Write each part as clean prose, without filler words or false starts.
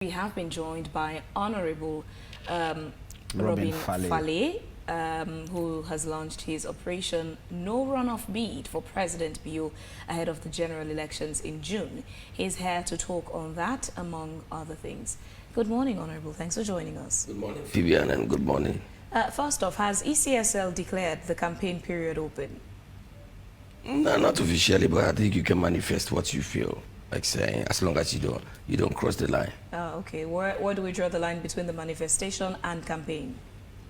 We have been joined by Honorable Robin Faley, who has launched his Operation No RunOff bid for President Bill ahead of the general elections in June. He's here to talk on that, among other things. Good morning, Honorable. Thanks for joining us. Good morning, Vivian, and good morning. First off, has ECSL declared the campaign period open? No, not officially, but I think you can manifest what you feel. Like saying, as long as you don't cross the line. Okay. Where do we draw the line between the manifestation and campaign?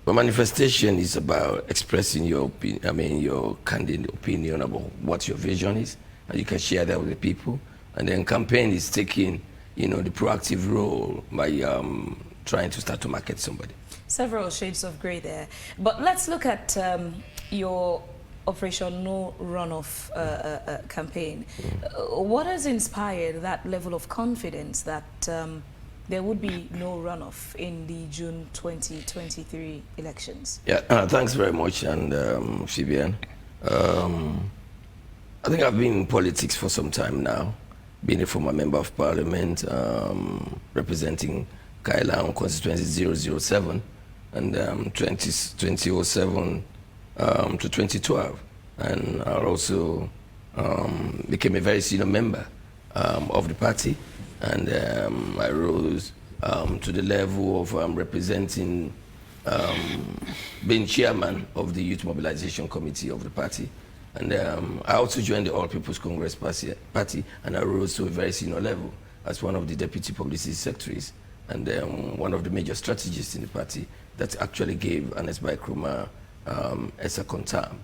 Well, manifestation is about expressing your opinion, your candid opinion about what your vision is, and you can share that with the people. And then campaign is taking, the proactive role by trying to start to market somebody. Several shades of grey there, but let's look at your Operation No RunOff campaign. What has inspired that level of confidence that there would be no runoff in the June 2023 elections? Yeah, thanks very much, and Vivian. I think I've been in politics for some time now, being a former member of parliament, representing Kailan constituency 007, and 2007 to 2012, and I also became a very senior member of the party, and I rose to the level of representing, being chairman of the Youth Mobilization Committee of the party, and I also joined the All People's Congress party, and I rose to a very senior level as one of the deputy publicity secretaries, and one of the major strategists in the party that actually gave Ernest Bai Krumah a second term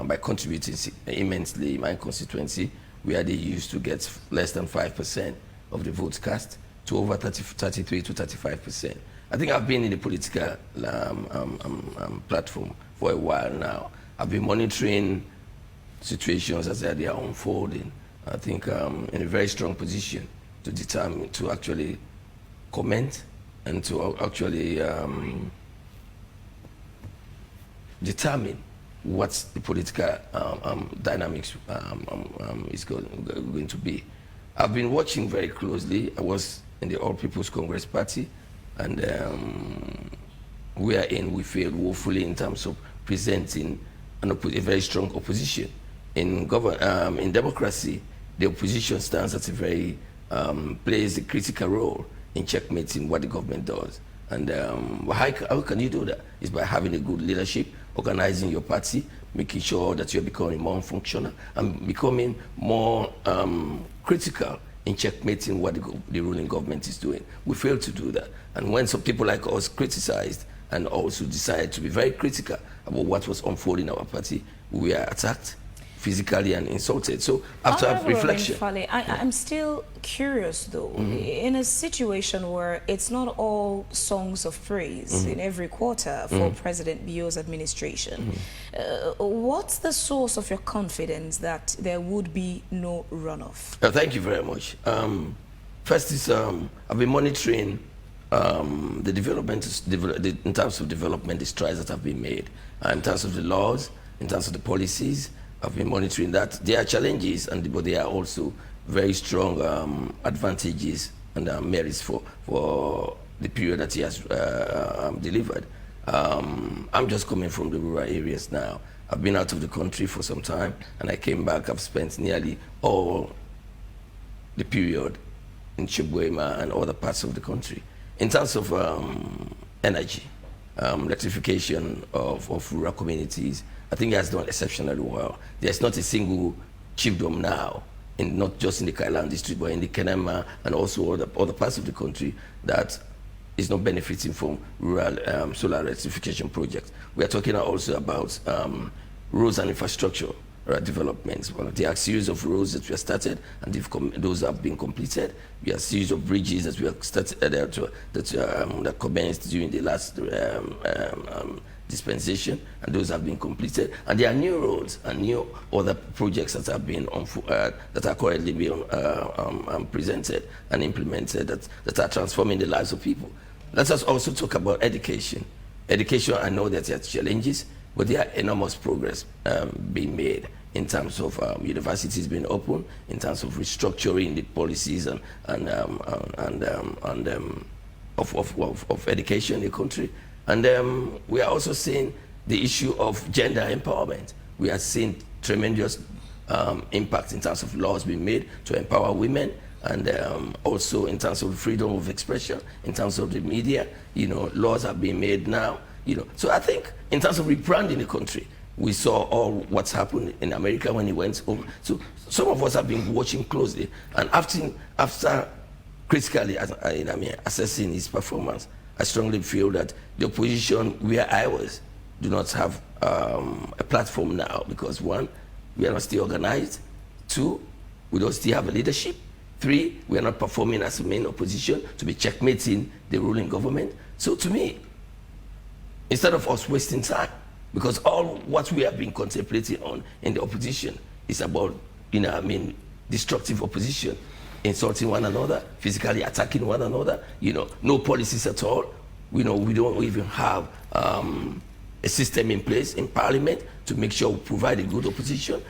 by contributing immensely in my constituency, where they used to get less than 5% of the votes cast to over 33 to 35%. I think I've been in the political platform for a while now. I've been monitoring situations as they are unfolding. I think in a very strong position to actually comment and to actually determine what the political dynamics is going to be. I've been watching very closely. I was in the All People's Congress Party, and we failed woefully in terms of presenting a very strong opposition. In democracy, the opposition stands at plays a critical role in checkmating what the government does. And how can you do that? It's by having a good leadership, organizing your party, making sure that you're becoming more functional and becoming more critical in checkmating what the ruling government is doing. We failed to do that. And when some people like us criticized and also decided to be very critical about what was unfolding in our party, we were attacked physically and insulted. So after reflection, I'm still curious though. In a situation where it's not all songs of praise in every quarter for President Bio's administration, what's the source of your confidence that there would be no runoff? Thank you very much. First is I've been monitoring the development in terms of development, the strides that have been made, in terms of the laws, in terms of the policies. I've been monitoring that. There are challenges, but there are also very strong advantages and merits for the period that he has delivered. I'm just coming from the rural areas now. I've been out of the country for some time, and I came back. I've spent nearly all the period in Chibwema and other parts of the country. In terms of energy, electrification of rural communities, I think he has done exceptionally well. There's not a single chiefdom now, not just in the Kailan district, but in the Kenema and also other parts of the country that is not benefiting from rural solar electrification projects. We are talking also about roads and infrastructure developments. Well, there are a series of roads that we have started, and those have been completed. We have a series of bridges that we have started that commenced during the last dispensation, and those have been completed. And there are new roads and new other projects that have been that are currently being presented and implemented that are transforming the lives of people. Let us also talk about education. Education, I know that there are challenges, but there are enormous progress being made in terms of universities being open, in terms of restructuring the policies of education in the country. And we are also seeing the issue of gender empowerment. We are seeing tremendous impact in terms of laws being made to empower women, and also in terms of freedom of expression, in terms of the media, laws are being made now, So I think in terms of rebranding the country, we saw all what's happened in America when he went over. So some of us have been watching closely, and after critically assessing his performance, I strongly feel that the opposition where I was do not have a platform now, because 1, we are not still organized. 2, we don't still have a leadership. 3, we are not performing as a main opposition to be checkmating the ruling government. So to me, instead of us wasting time, because all what we have been contemplating on in the opposition is about, destructive opposition, insulting one another, physically attacking one another, no policies at all. We don't even have a system in place in parliament to make sure we provide a good opposition.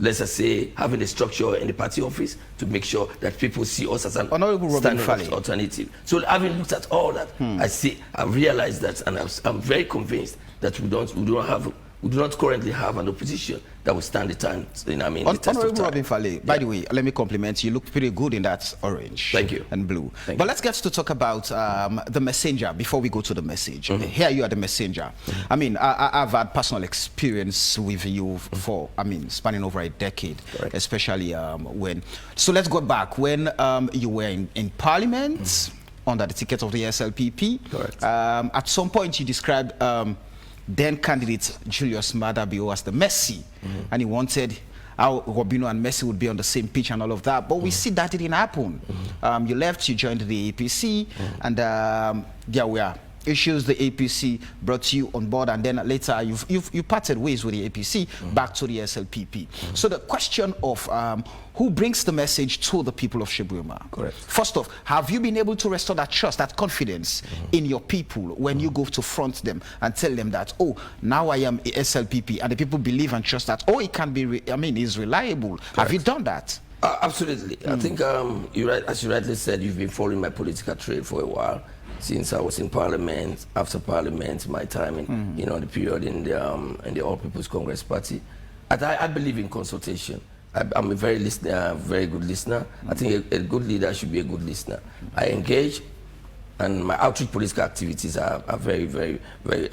Let's just say having a structure in the party office to make sure that people see us as an standing alternative. So having looked at all that, I realized that, and I'm very convinced that we do not currently have an opposition that will stand the test of time. Robin Faley, by the way, let me compliment you. You look pretty good in that orange. Thank you. And blue. But let's get to talk about the messenger before we go to the message. Here you are the messenger. I've had personal experience with you for, spanning over a decade. Correct. Especially when. So let's go back when you were in Parliament under the ticket of the SLPP. Correct. At some point you described then candidate Julius Maada Bio as the Messi, and he wanted how Robinho and Messi would be on the same pitch and all of that. But we see that didn't happen. You left, you joined the APC, and there were issues. The APC brought you on board, and then later you parted ways with the APC back to the SLPP. So the question of who brings the message to the people of Shibwema? Correct. First off, have you been able to restore that trust, that confidence in your people when you go to front them and tell them that, oh, now I am a SLPP, and the people believe and trust that, oh, it can be, is reliable. Correct. Have you done that? Absolutely. I think, as you rightly said, you've been following my political trade for a while. Since I was in Parliament, after Parliament, my time in the period in the All People's Congress Party, I believe in consultation. I'm a very good listener. I think a good leader should be a good listener. I engage, and my outreach political activities are very, very, very,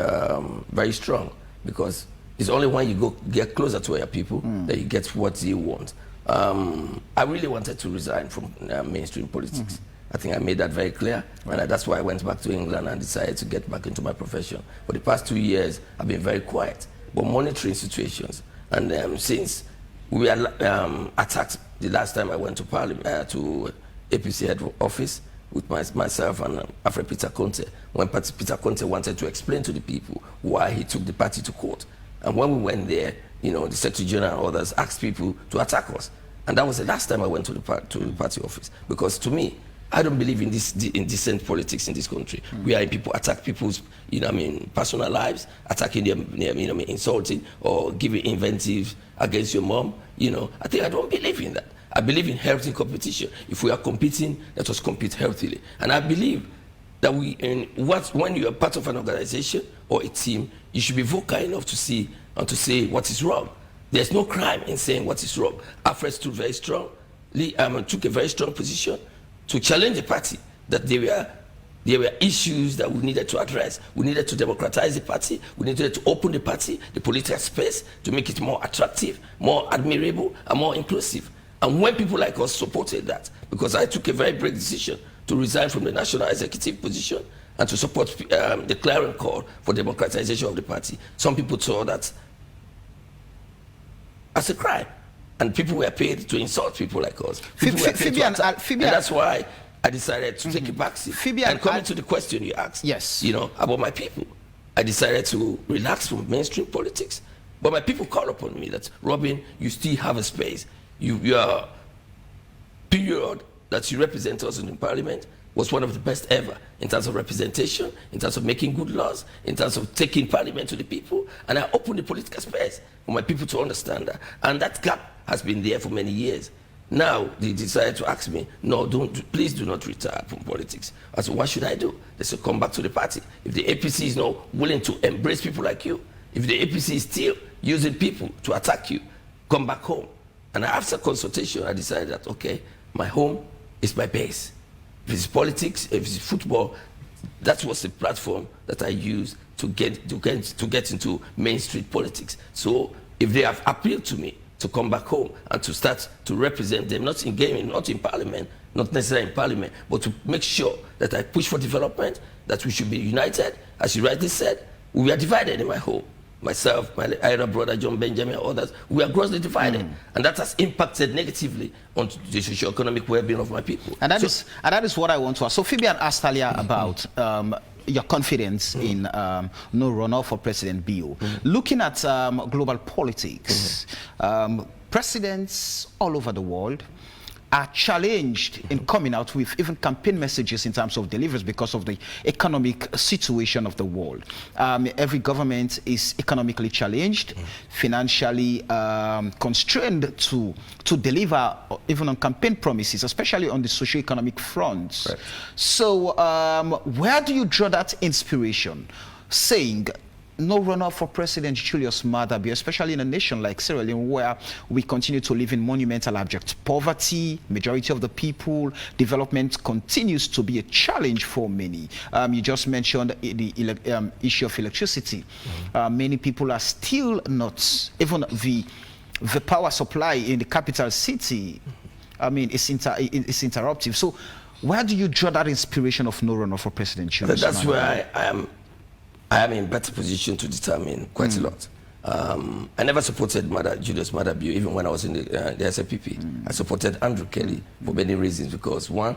very strong, because it's only when you get closer to your people that you get what you want. I really wanted to resign from mainstream politics. I think I made that very clear, and that's why I went back to England and decided to get back into my profession. For the past 2 years, I've been very quiet, but monitoring situations. And since we were attacked the last time I went to Parliament, to APC head office with myself and Alfred Peter Conte, when Peter Conte wanted to explain to the people why he took the party to court. And when we went there, the Secretary General and others asked people to attack us. And that was the last time I went to the party office, because to me, I don't believe in decent politics in this country. Where people attack people's, personal lives, attacking them, insulting or giving invectives against your mom. I don't believe in that. I believe in healthy competition. If we are competing, let us compete healthily. And I believe that when you are part of an organization or a team, you should be vocal enough to see and to say what is wrong. There's no crime in saying what is wrong. Alfred stood very strong. Took a very strong position to challenge the party, that there were issues that we needed to address. We needed to democratize the party. We needed to open the party, the political space, to make it more attractive, more admirable, and more inclusive. And when people like us supported that, because I took a very brave decision to resign from the national executive position and to support the clarion call for democratization of the party, some people saw that as a crime. And people were paid to insult people like us. People were paid to attack. And that's why I decided to take a backseat. And coming to the question you asked, yes, about my people, I decided to relax from mainstream politics. But my people call upon me that, Robin, you still have a space. Your period that you represent us in the Parliament, was one of the best ever in terms of representation, in terms of making good laws, in terms of taking parliament to the people. And I opened the political space for my people to understand that. And that gap has been there for many years. Now, they decided to ask me, no, please do not retire from politics. I said, what should I do? They said, come back to the party. If the APC is not willing to embrace people like you, if the APC is still using people to attack you, come back home. And after consultation, I decided that, okay, my home is my base. If it's politics, if it's football, that was the platform that I used to get into Main Street politics. So if they have appealed to me to come back home and to start to represent them, not in gaming, not in parliament, not necessarily in parliament, but to make sure that I push for development, that we should be united. As you rightly said, we are divided in my home. Myself, my elder brother John Benjamin, others, we are grossly divided. And that has impacted negatively on the socio-economic well-being of my people. And that is what I want to ask. So Fabian asked earlier about your confidence in No RunOff For President bill. Looking at global politics, presidents all over the world are challenged in coming out with even campaign messages in terms of deliveries because of the economic situation of the world. Every government is economically challenged, financially constrained to deliver even on campaign promises, especially on the socio-economic fronts. Right. So where do you draw that inspiration, saying no RunOff for President Julius Maada Bio, especially in a nation like Sierra Leone, where we continue to live in monumental abject poverty, majority of the people, development continues to be a challenge for many. You just mentioned the issue of electricity. Many people are still not, even the power supply in the capital city, I mean, it's interruptive. So where do you draw that inspiration of no RunOff for President Julius Maada? That's where I am in better position to determine quite a lot. I never supported Julius Maada Bio, even when I was in the SFPP. I supported Andrew Kelly for many reasons, because one,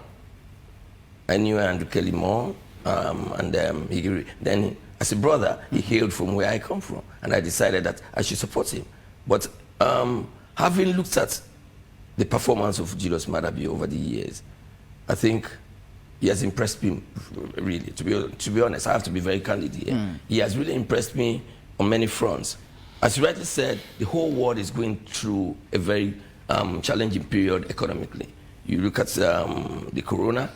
I knew Andrew Kelly more, and then as a brother, he hailed from where I come from, and I decided that I should support him. But having looked at the performance of Julius Maada Bio over the years, I think he has impressed me, really. To be honest, I have to be very candid here. He has really impressed me on many fronts. As you rightly said, the whole world is going through a very challenging period economically. You look at the corona.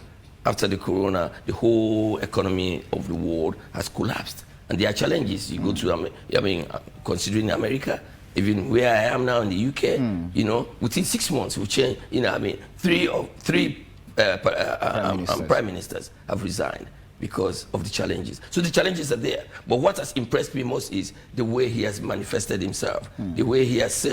After the corona, the whole economy of the world has collapsed. And there are challenges. You go to, considering America, even where I am now in the UK, you know, within 6 months, we change, three prime ministers have resigned because of the challenges. So the challenges are there. But what has impressed me most is the way he has manifested himself, the way he has,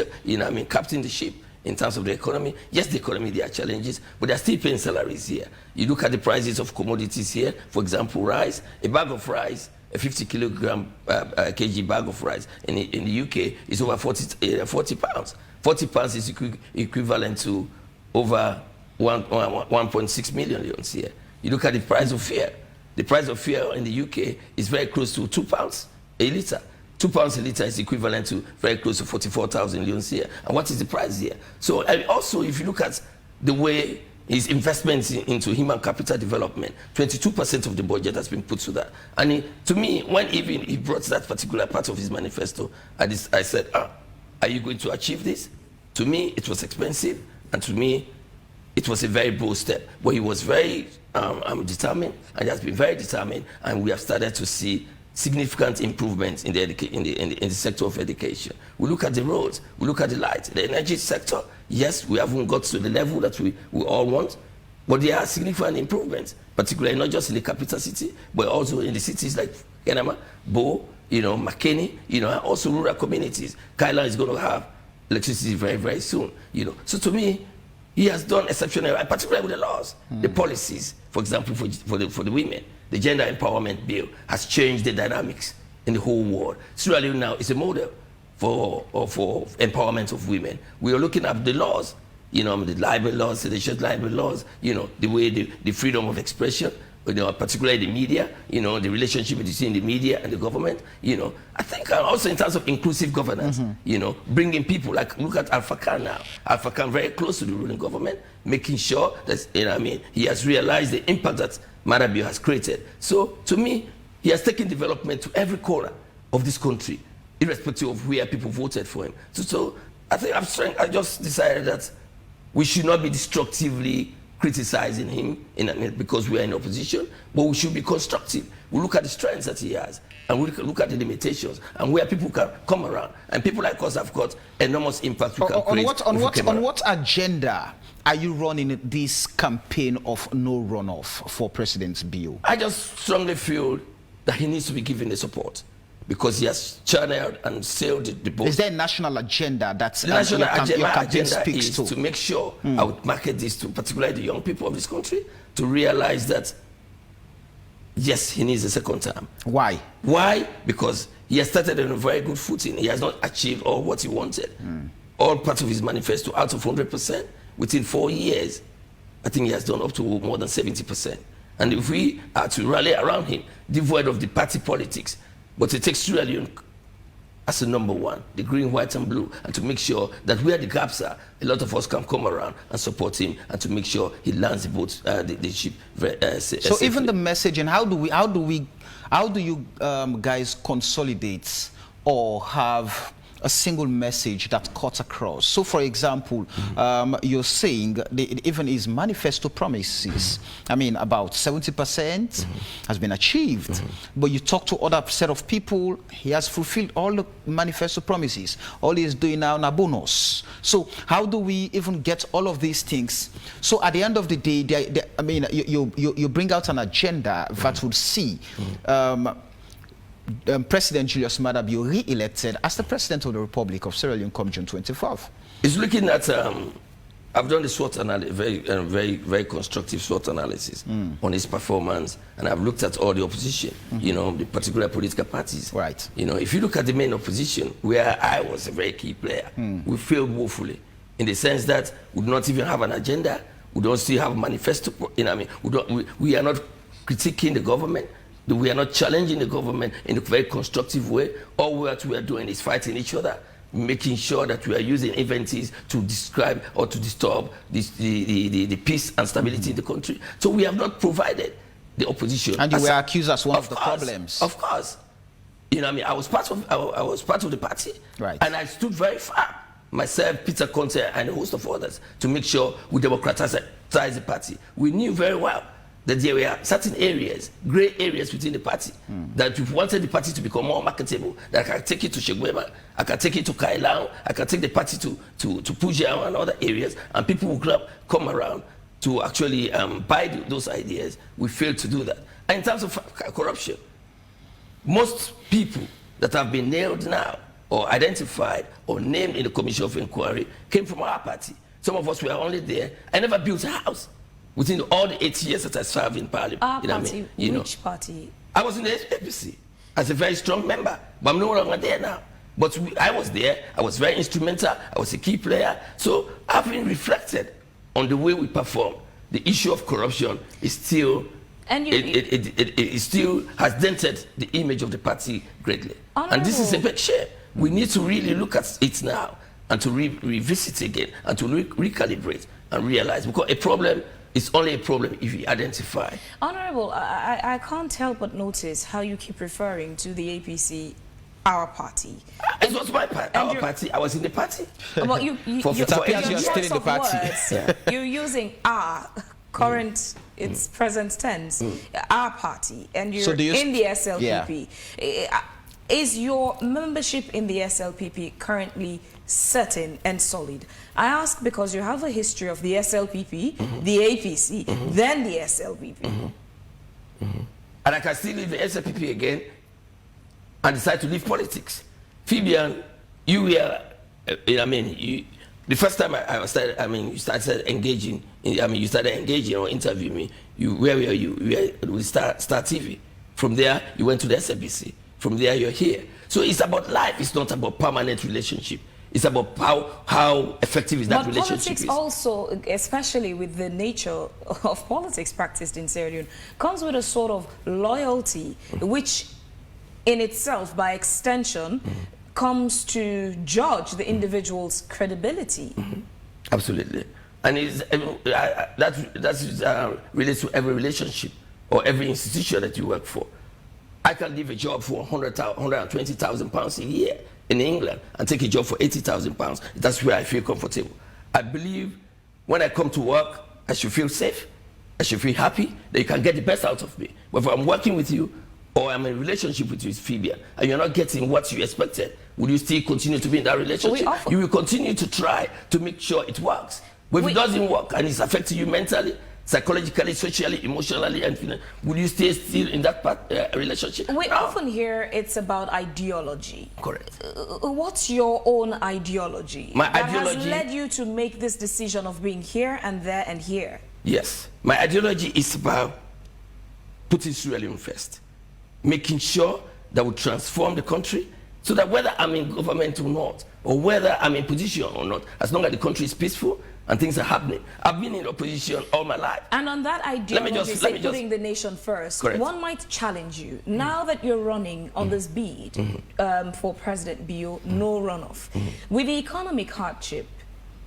captained the ship in terms of the economy. Yes, the economy, there are challenges, but they're still paying salaries here. You look at the prices of commodities here, for example, rice, a bag of rice, a 50 kilogram kg bag of rice in the UK is over 40 pounds. 40 pounds is equivalent to over 1.6 million leons here. You look at the price of fare. The price of fare in the UK is very close to £2 a litre. £2 a litre is equivalent to very close to 44,000 leons here. And what is the price here? So also, if you look at the way his investments into human capital development, 22% of the budget has been put to that. And to me, when even he brought that particular part of his manifesto, I said, are you going to achieve this? To me, it was expensive, and to me, it was a very bold step. But he was very determined, and he has been very determined, and we have started to see significant improvements in the sector of education. We look at the roads, we look at the lights, the energy sector. Yes, we haven't got to the level that we all want, but there are significant improvements, particularly not just in the capital city, but also in the cities like Kenema, Bo, Makeni, and also rural communities. Kaila is going to have electricity very, very soon. So to me, he has done exceptional, particularly with the laws, the policies. For example, for the women, the gender empowerment bill has changed the dynamics in the whole world. Sierra Leone now is a model for empowerment of women. We are looking at the laws, the libel laws, seditious libel laws, the way the freedom of expression, particularly the media, the relationship between the media and the government, I think also in terms of inclusive governance, bringing people, like look at Alpha Khan now. Alpha Khan very close to the ruling government, making sure that, he has realized the impact that Marabio has created. So to me, he has taken development to every corner of this country, irrespective of where people voted for him. So I think I just decided that we should not be destructively criticizing him because we are in opposition, but we should be constructive. We look at the strengths that he has, and we look at the limitations, and where people can come around. And people like us have got enormous impact we can create. On what agenda are you running this campaign of no runoff for President Bio? I just strongly feel that he needs to be given the support, because he has channeled and sailed the boat. Is there a national agenda that your campaign speaks to make sure I would market this to particularly the young people of this country to realize that, yes, he needs a second term. Why? Why? Because he has started on a very good footing. He has not achieved all what he wanted. All parts of his manifesto, out of 100%, within 4 years, I think he has done up to more than 70%. And if we are to rally around him, devoid of the party politics, but it takes Leone as a number one, the green, white, and blue, and to make sure that where the gaps are, a lot of us can come around and support him, and to make sure he lands the boat, the ship safely. So even the messaging, how do you guys consolidate or have a single message that cuts across? So for example, you're saying even his manifesto promises, about 70% has been achieved, but you talk to other set of people, he has fulfilled all the manifesto promises. All he is doing now na bonus. So how do we even get all of these things? So at the end of the day, you bring out an agenda that would see President Julius Maada Bio re-elected as the President of the Republic of Sierra Leone come June 24th. It's looking at, I've done the SWOT analysis, very constructive SWOT analysis on his performance, and I've looked at all the opposition, the particular political parties. Right. If you look at the main opposition, where I was a very key player, we failed woefully, in the sense that we do not even have an agenda, we don't still have a manifesto, we are not critiquing the government, we are not challenging the government in a very constructive way. All what we are doing is fighting each other, making sure that we are using events to describe or to disturb the peace and stability in the country. So we have not provided the opposition. And you were accused as one of the problems. Of course. I was part of the party. Right. And I stood very firm, myself, Peter Conte, and a host of others, to make sure we democratize the party. We knew very well that there were certain areas, gray areas within the party, that we wanted the party to become more marketable, that I can take it to Shegwema, I can take it to Kailao, I can take the party to Pujao and other areas, and people will come around to actually buy those ideas. We failed to do that. And in terms of corruption, most people that have been nailed now, or identified, or named in the Commission of Inquiry came from our party. Some of us were only there. I never built a house within all the 8 years that I served in Parliament. Our party, which party? I was in the APC as a very strong member, but I'm no longer there now. But I was there, I was very instrumental, I was a key player. So I've been reflected on the way we perform. The issue of corruption is still, it still has dented the image of the party greatly. And this is a big shame. We need to really look at it now and to revisit again and to recalibrate and realize, because a problem is only a problem if you identify. Honorable, I can't help but notice how you keep referring to the APC, our party. It was my party, our party. I was in the party. Well, you're still in the party. You're using our current, it's present tense, our party, and you're in the SLPP. Yeah. Is your membership in the SLPP currently certain and solid? I ask because you have a history of the SLPP, the APC, then the SLPP. And I can still leave the SLPP again and decide to leave politics. Fabian, you were, the first time I started, you started engaging, you started engaging or interviewing me. Where were you? You were with Star TV. From there, you went to the SLPC. From there, you're here. So it's about life. It's not about permanent relationship. It's about how effective is that relationship. But politics also, especially with the nature of politics practiced in Sierra Leone, comes with a sort of loyalty, which in itself, by extension, comes to judge the individual's credibility. Absolutely. And that relates to every relationship or every institution that you work for. I can leave a job for 120,000 pounds a year in England and take a job for 80,000 pounds. That's where I feel comfortable. I believe when I come to work, I should feel safe. I should feel happy that you can get the best out of me. But if I'm working with you or I'm in a relationship with you, Phoebe, and you're not getting what you expected, will you still continue to be in that relationship? You will continue to try to make sure it works. But if it doesn't work and it's affecting you mentally, psychologically, socially, emotionally, and financially, will you stay still in that relationship? We often hear it's about ideology. Correct. What's your own ideology? My that ideology has led you to make this decision of being here and there and here? Yes. My ideology is about putting Sierra Leone first, making sure that we transform the country so that whether I'm in government or not, or whether I'm in position or not, as long as the country is peaceful and things are happening. I've been in opposition all my life. And on that ideology, putting the nation first, correct. One might challenge you. Now that you're running on this bid for President Bio, no runoff, with the economic hardship,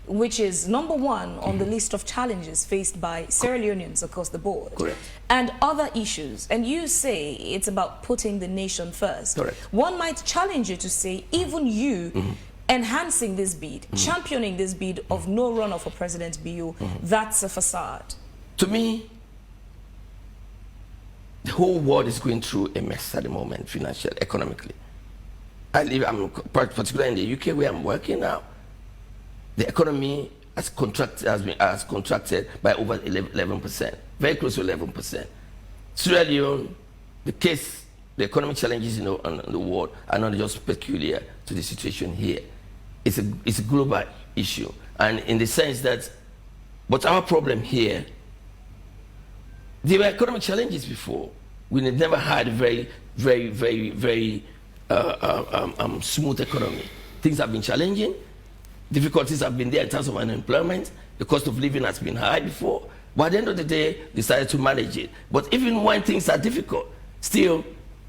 which is #1 on the list of challenges faced by Sierra Leoneans across the board, correct. And other issues, and you say it's about putting the nation first. Correct. One might challenge you to say, even you, enhancing this bid, championing this bid of no runoff for President Bio, that's a facade. To me, the whole world is going through a mess at the moment, financially, economically. I'm particularly in the UK where I'm working now. The economy has contracted by over 11%, very close to 11%. Sierra Leone, the economic challenges in the world are not just peculiar to the situation here. It's a global issue, and in the sense that, but our problem here, there were economic challenges before. We never had a very smooth economy. Things have been challenging. Difficulties have been there in terms of unemployment. The cost of living has been high before. But at the end of the day, decided to manage it. But even when things are difficult, still,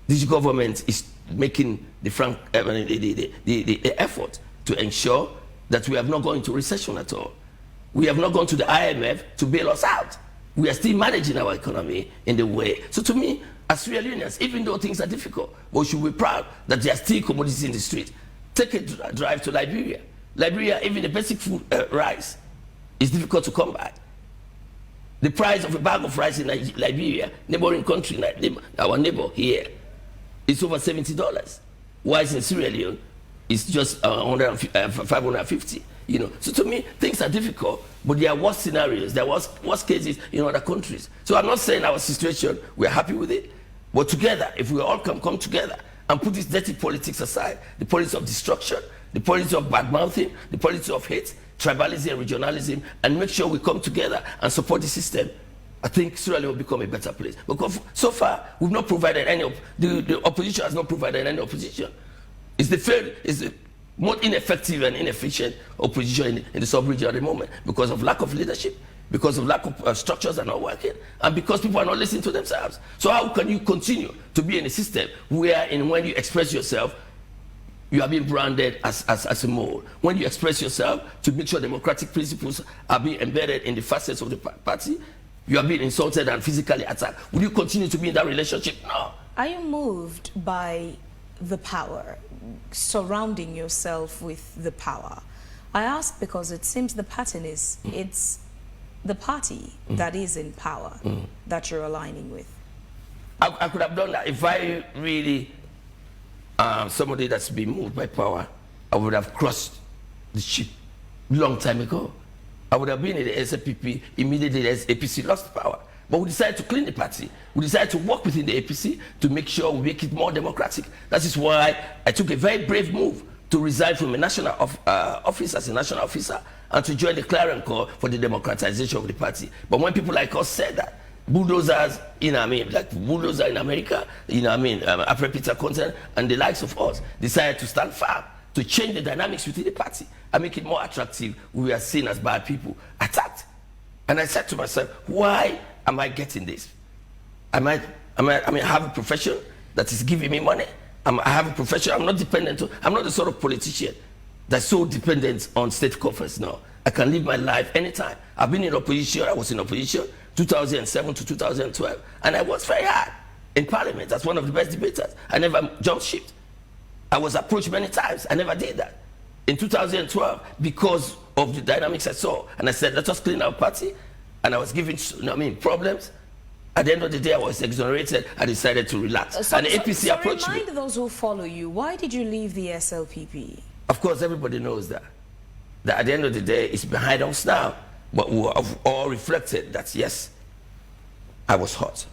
this government is making the effort to ensure that we have not gone into recession at all. We have not gone to the IMF to bail us out. We are still managing our economy in the way. So to me, as Sierra Leoneans, even though things are difficult, we should be proud that there are still commodities in the street. Take a drive to Liberia. Liberia, even the basic food, rice, is difficult to come by. The price of a bag of rice in Liberia, neighboring country, our neighbor here, is over $70. Whilst in Sierra Leone, it's just 550. You know, so to me, things are difficult, but there are worse scenarios, there are worse cases in other countries. So I'm not saying our situation, we're happy with it, but together, if we all can come together and put this dirty politics aside, the politics of destruction, the politics of bad-mouthing, the politics of hate, tribalism, regionalism, and make sure we come together and support the system, I think Sierra Leone will become a better place. Because so far, we've not provided any, the opposition has not provided any opposition. It's the most ineffective and inefficient opposition in the sub-region at the moment because of lack of leadership, because of lack of structures are not working, and because people are not listening to themselves. So how can you continue to be in a system where when you express yourself, you are being branded as a mole? When you express yourself to make sure democratic principles are being embedded in the facets of the party, you are being insulted and physically attacked. Will you continue to be in that relationship? No. Are you moved by the power, surrounding yourself with the power? I ask because it seems the pattern is, it's the party that is in power that you're aligning with. I could have done that if I really, somebody that's been moved by power, I would have crossed the ship long time ago. I would have been in the SPP immediately as APC lost power. But we decided to clean the party. We decided to work within the APC to make sure we make it more democratic. That is why I took a very brave move to resign from a national office as a national officer and to join the clarion call for the democratization of the party. But when people like us said that, bulldozers, like bulldozer in America, Peter Content, and the likes of us decided to stand firm to change the dynamics within the party and make it more attractive. We are seen as bad people, attacked. And I said to myself, why am I getting this? I have a profession that is giving me money. I have a profession, I'm not dependent on, I'm not the sort of politician that's so dependent on state coffers now. I can live my life anytime. I've been in opposition, I was in opposition 2007 to 2012, and I was very hard in parliament as one of the best debaters. I never jumped ship. I was approached many times, I never did that. In 2012, because of the dynamics I saw, and I said, let us clean our party, and I was given, problems. At the end of the day, I was exonerated. I decided to relax. And the APC approached me. Remind those who follow you, why did you leave the SLPP? Of course, everybody knows that. That at the end of the day, it's behind us now. But we have all reflected that, yes, I was hurt.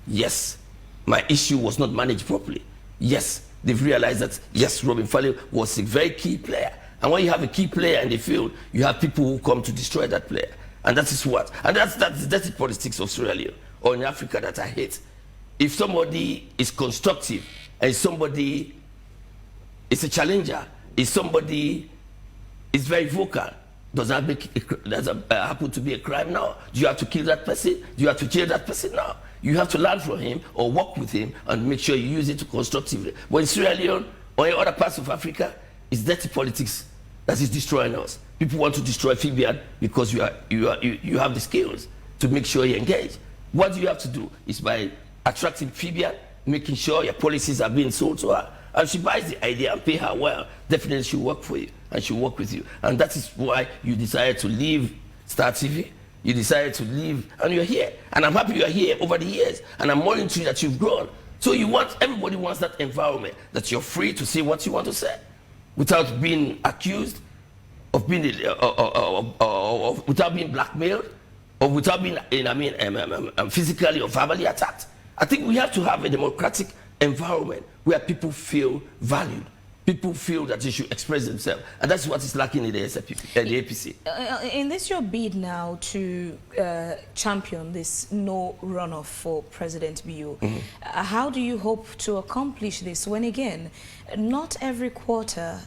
Yes, my issue was not managed properly. Yes, they've realized that, yes, Robin Faley was a very key player. And when you have a key player in the field, you have people who come to destroy that player. And that is what? And that's the politics of Sierra Leone, or in Africa, that I hate. If somebody is constructive, and somebody is a challenger, if somebody is very vocal, does that happen to be a crime now? Do you have to kill that person? Do you have to jail that person now? You have to learn from him or work with him and make sure you use it constructively. But in Sierra Leone or in other parts of Africa, it's dirty politics that is destroying us. People want to destroy Fabian because you have the skills to make sure you engage. What you have to do is by attracting Fabian, making sure your policies are being sold to her. And she buys the idea and pay her well, definitely she'll work for you and she'll work with you. And that is why you decided to leave Star TV. You decided to leave and you're here. And I'm happy you're here over the years. And I'm monitoring that you've grown. So everybody wants that environment, that you're free to say what you want to say without being accused of being, without being blackmailed or without being, physically or verbally attacked. I think we have to have a democratic environment where people feel valued. People feel that they should express themselves. And that's what is lacking in the APC. In this your bid now to champion this no runoff for President Bio, how do you hope to accomplish this when, again, not every quarter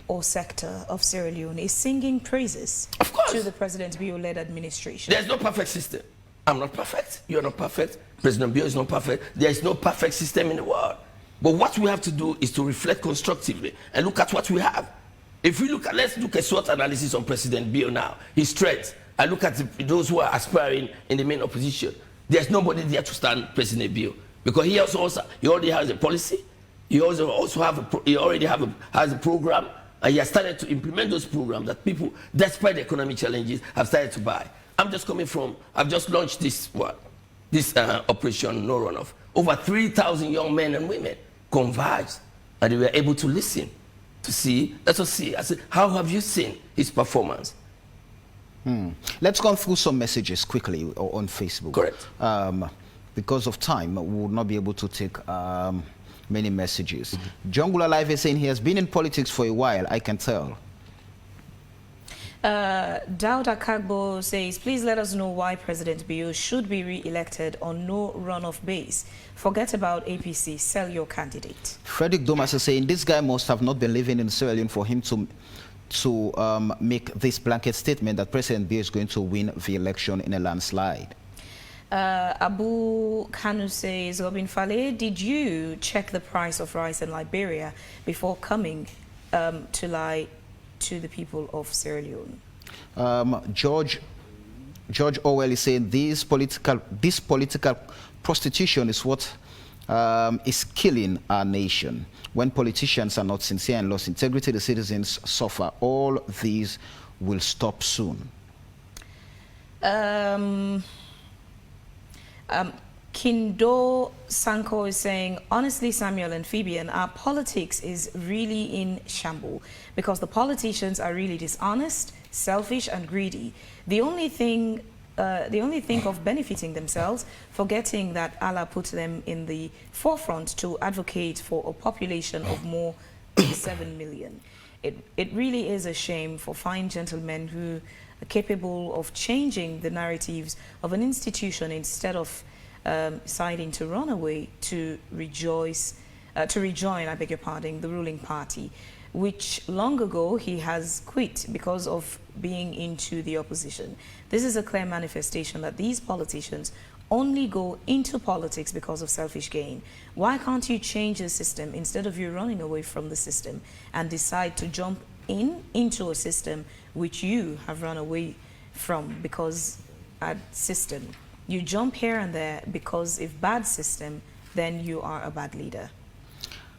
or sector of Sierra Leone is singing praises to the President Bio-led administration? There's no perfect system. I'm not perfect. You're not perfect. President Bio is not perfect. There is no perfect system in the world. But what we have to do is to reflect constructively and look at what we have. If we look at, let's look at SWOT analysis on President Bio now, his strengths. I look at those who are aspiring in the main opposition. There's nobody there to stand President Bio because he already has a policy. He also has a program, and he has started to implement those programs that people, despite the economic challenges, have started to buy. I've just launched this operation No RunOff. Over 3,000 young men and women converged, and they were able to listen, to see. Let us see. I said, how have you seen his performance? Let's go through some messages quickly on Facebook. Correct. Because of time, we will not be able to take many messages. Jungle Alive is saying he has been in politics for a while, I can tell. Dauda Kagbo says, please let us know why President Bio should be re-elected on no runoff base. Forget about APC, sell your candidate. Frederick Domas is saying this guy must have not been living in Sierra Leone for him to make this blanket statement that President Bio is going to win the election in a landslide. Abu Kanu says, Robin Faley, did you check the price of rice in Liberia before coming to lie to the people of Sierra Leone? George Orwell is saying this political prostitution is what is killing our nation. When politicians are not sincere and lost integrity, the citizens suffer. All these will stop soon. Kindo Sanko is saying, honestly, Samuel and Fabian, our politics is really in shambles because the politicians are really dishonest, selfish, and greedy. They only think of benefiting themselves, forgetting that Allah put them in the forefront to advocate for a population of more than 7 million. It really is a shame for fine gentlemen who are capable of changing the narratives of an institution instead of deciding to run away to rejoin, I beg your pardon, the ruling party. which long ago he has quit because of being into the opposition. This is a clear manifestation that these politicians only go into politics because of selfish gain. Why can't you change the system instead of you running away from the system and decide to jump into a system which you have run away from because bad system? You jump here and there because if bad system, then you are a bad leader.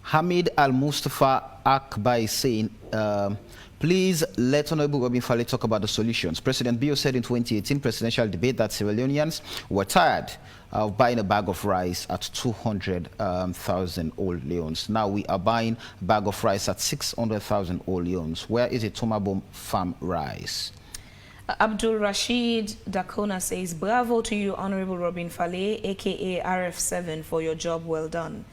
Hamid Al-Mustafa Akbar is saying, please let Honorable Robin Faley talk about the solutions. President Bio said in 2018 presidential debate that Sierra Leoneans were tired of buying a bag of rice at 200,000 old leons. Now we are buying a bag of rice at 600,000 old leons. Where is a Tomabom farm rice? Abdul Rashid Dakona says, bravo to you, Honorable Robin Faley, aka RF7, for your job well done.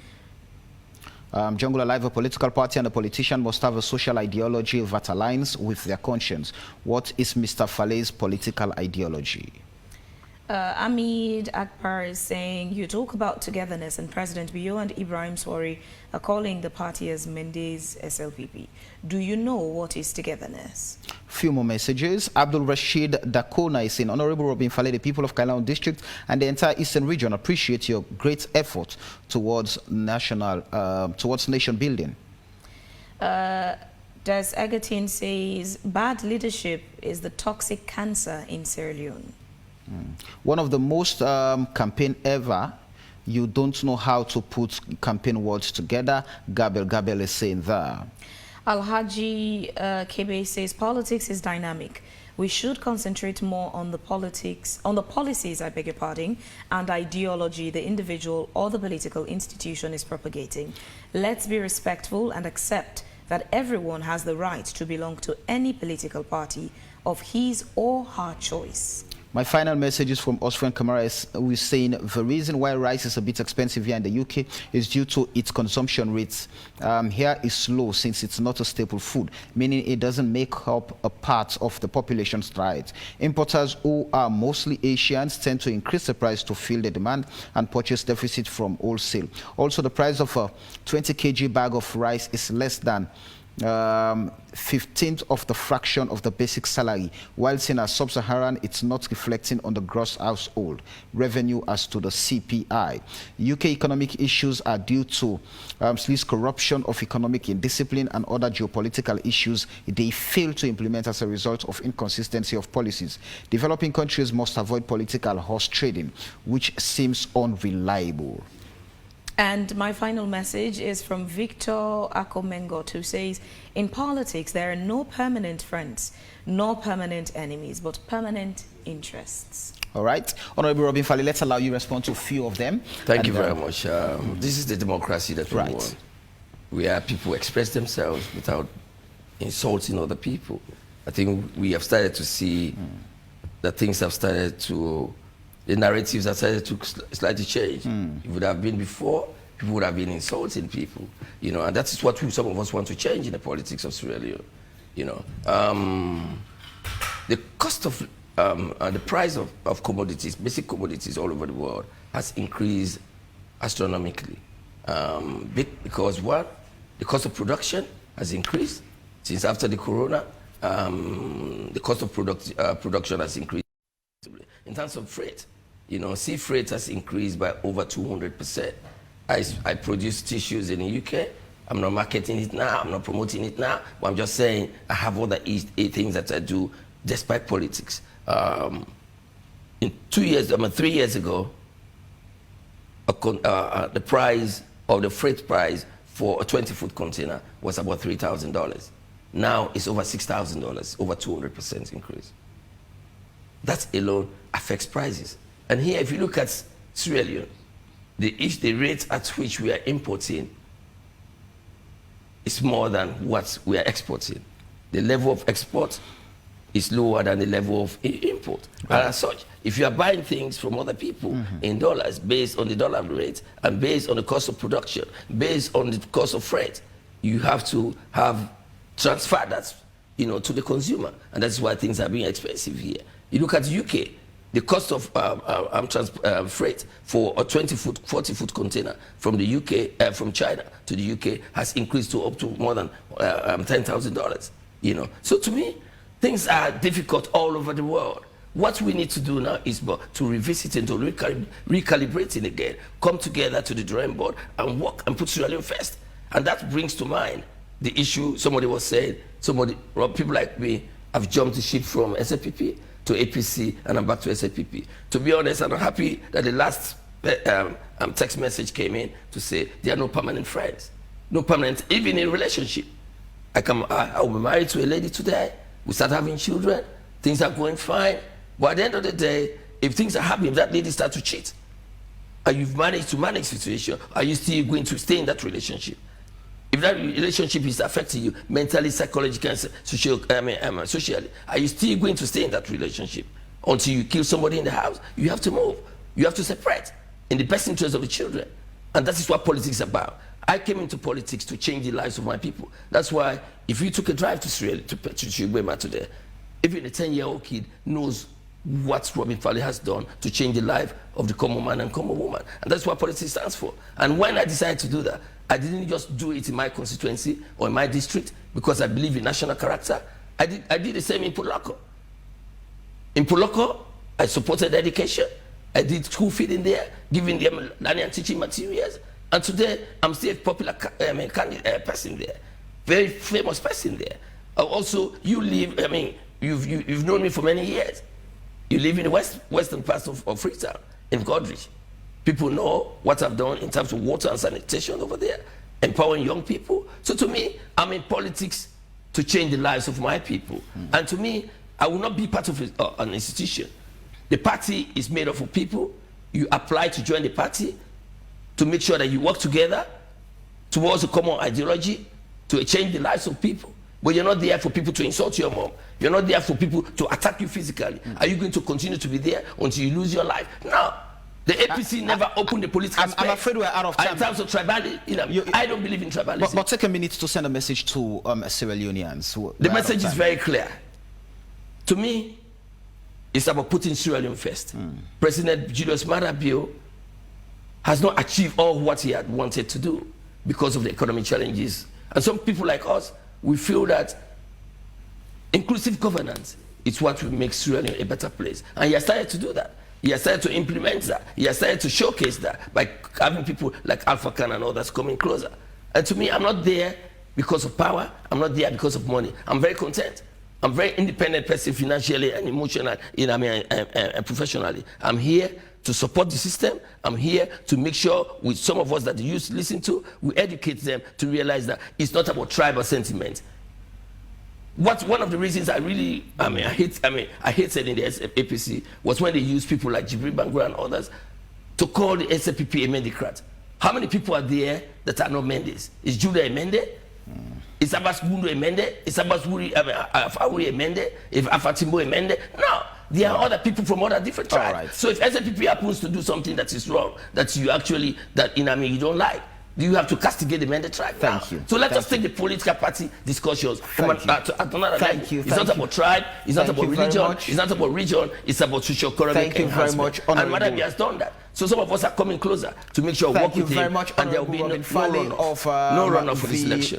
Jungle Alive, a political party and a politician must have a social ideology that aligns with their conscience. What is Mr. Faley's political ideology? Amid Akbar is saying, you talk about togetherness, and President Bio and Ibrahim Sori are calling the party as Mendes SLPP. Do you know what is togetherness? Few more messages. Abdul Rashid Dakona is saying, Honorable Robin Faley, the people of Kailaon District and the entire Eastern region appreciate your great effort towards nation building. Des Agatin says, bad leadership is the toxic cancer in Sierra Leone. One of the most campaign ever. You don't know how to put campaign words together. Gabel is saying that. Alhaji Kebe says politics is dynamic. We should concentrate more on the policies, I beg your pardon, and ideology the individual or the political institution is propagating. Let's be respectful and accept that everyone has the right to belong to any political party of his or her choice. My final message is from Osfriend Kamara, who is saying the reason why rice is a bit expensive here in the UK is due to its consumption rates. Here is low since it's not a staple food, meaning it doesn't make up a part of the population's diet. Importers, who are mostly Asians, tend to increase the price to fill the demand and purchase deficit from wholesale. Also, the price of a 20 kg bag of rice is less than 15th of the fraction of the basic salary, whilst in a sub-Saharan it's not reflecting on the gross household revenue as to the CPI. UK economic issues are due to police corruption, of economic indiscipline and other geopolitical issues they fail to implement as a result of inconsistency of policies. Developing countries must avoid political horse trading, which seems unreliable. And my final message is from Victor Akomengot, who says, in politics, there are no permanent friends, no permanent enemies, but permanent interests. All right. Honorable Robin Faley, let's allow you to respond to a few of them. Thank you very much. This is the democracy that we want, where people express themselves without insulting other people. I think we have started to see that things have started to, the narratives have started to slightly change. It would have been before, people would have been insulting people, you know, and that is what some of us want to change in the politics of Sierra Leone, you know. The cost of, the price of commodities, basic commodities all over the world has increased astronomically. Because what? The cost of production has increased since after the corona. The cost of production has increased. In terms of freight, you know, sea freight has increased by over 200%. I produce tissues in the UK. I'm not marketing it now, I'm not promoting it now, but I'm just saying I have other things that I do despite politics. In 3 years ago, the price of the freight price for a 20-foot container was about $3,000. Now it's over $6,000, over 200% increase. That alone affects prices. And here, if you look at Sierra Leone, the rate at which we are importing is more than what we are exporting. The level of export is lower than the level of import. Right. And as such, if you are buying things from other people in dollars, based on the dollar rate, and based on the cost of production, based on the cost of freight, you have to have transfer that, you know, to the consumer. And that's why things are being expensive here. You look at the UK, the cost of freight for a 20-foot, 40-foot container from the UK, from China to the UK has increased to up to more than $10,000. You know, so to me, things are difficult all over the world. What we need to do now is to revisit and to recalibrate it again, come together to the drawing board and work and put Sierra Leone first. And that brings to mind the issue somebody was saying, people like me have jumped the ship from SAPP to APC and I'm back to SAPP. To be honest, I'm happy that the last text message came in to say there are no permanent friends, no permanent, even in relationship. I will be married to a lady today, we start having children, things are going fine, but at the end of the day, if things are happening, if that lady starts to cheat, and you've managed to manage the situation, are you still going to stay in that relationship? If that relationship is affecting you mentally, psychologically, and socially, are you still going to stay in that relationship until you kill somebody in the house? You have to move. You have to separate in the best interest of the children. And that is what politics is about. I came into politics to change the lives of my people. That's why if you took a drive to Sierra Leone, to Chigwema today, even a 10-year-old kid knows what Robin Faley has done to change the life of the common man and common woman. And that's what politics stands for. And when I decided to do that, I didn't just do it in my constituency or in my district because I believe in national character. I did the same in Puloko. In Puloko, I supported education. I did school feeding there, giving them learning and teaching materials. And today, I'm still a popular person there, very famous person there. Also, you live, you've known me for many years. You live in the western part of Freetown, in Godrich. People know what I've done in terms of water and sanitation over there, empowering young people. So to me, I'm in politics to change the lives of my people. And to me, I will not be part of an institution. The party is made up of people. You apply to join the party to make sure that you work together towards a common ideology to change the lives of people. But you're not there for people to insult your mom. You're not there for people to attack you physically. Are you going to continue to be there until you lose your life? No. The APC never opened the political space. I'm afraid we're out of time. In terms of tribalism, I don't believe in tribalism. But take a minute to send a message to Sierra Leoneans. The message is very clear. To me, it's about putting Sierra Leone first. President Julius Maada Bio has not achieved all what he had wanted to do because of the economic challenges. And some people like us, we feel that inclusive governance is what will make Sierra Leone a better place. And he has started to do that. He has started to implement that. He has started to showcase that by having people like Alpha Khan and others coming closer. And to me, I'm not there because of power. I'm not there because of money. I'm very content. I'm a very independent person financially and emotionally, and professionally. I'm here to support the system. I'm here to make sure with some of us that the youth listen to, we educate them to realize that it's not about tribal sentiment. One of the reasons I hate said in the APC was when they used people like Jibril Bangura and others to call the SAPP a Mendicrat. How many people are there that are not Mendes? Is Judah a Mende? Is Abbas Bundu a Mende? Is Abbas Wuri a Mende? Is Afatimbo a Mende? No. There are other people from other different tribes. Right. So if SAPP happens to do something that is wrong, that you actually, you don't like, you have to castigate the Mende tribe. Thank you. So let us take the political party discussions from another level. It's not about tribe, it's not about religion, it's not about region, it's about socio-economic enhancement. Thank you very much. And Madam has done that. So some of us are coming closer to make sure we work with him, and there will be no runoff for this election.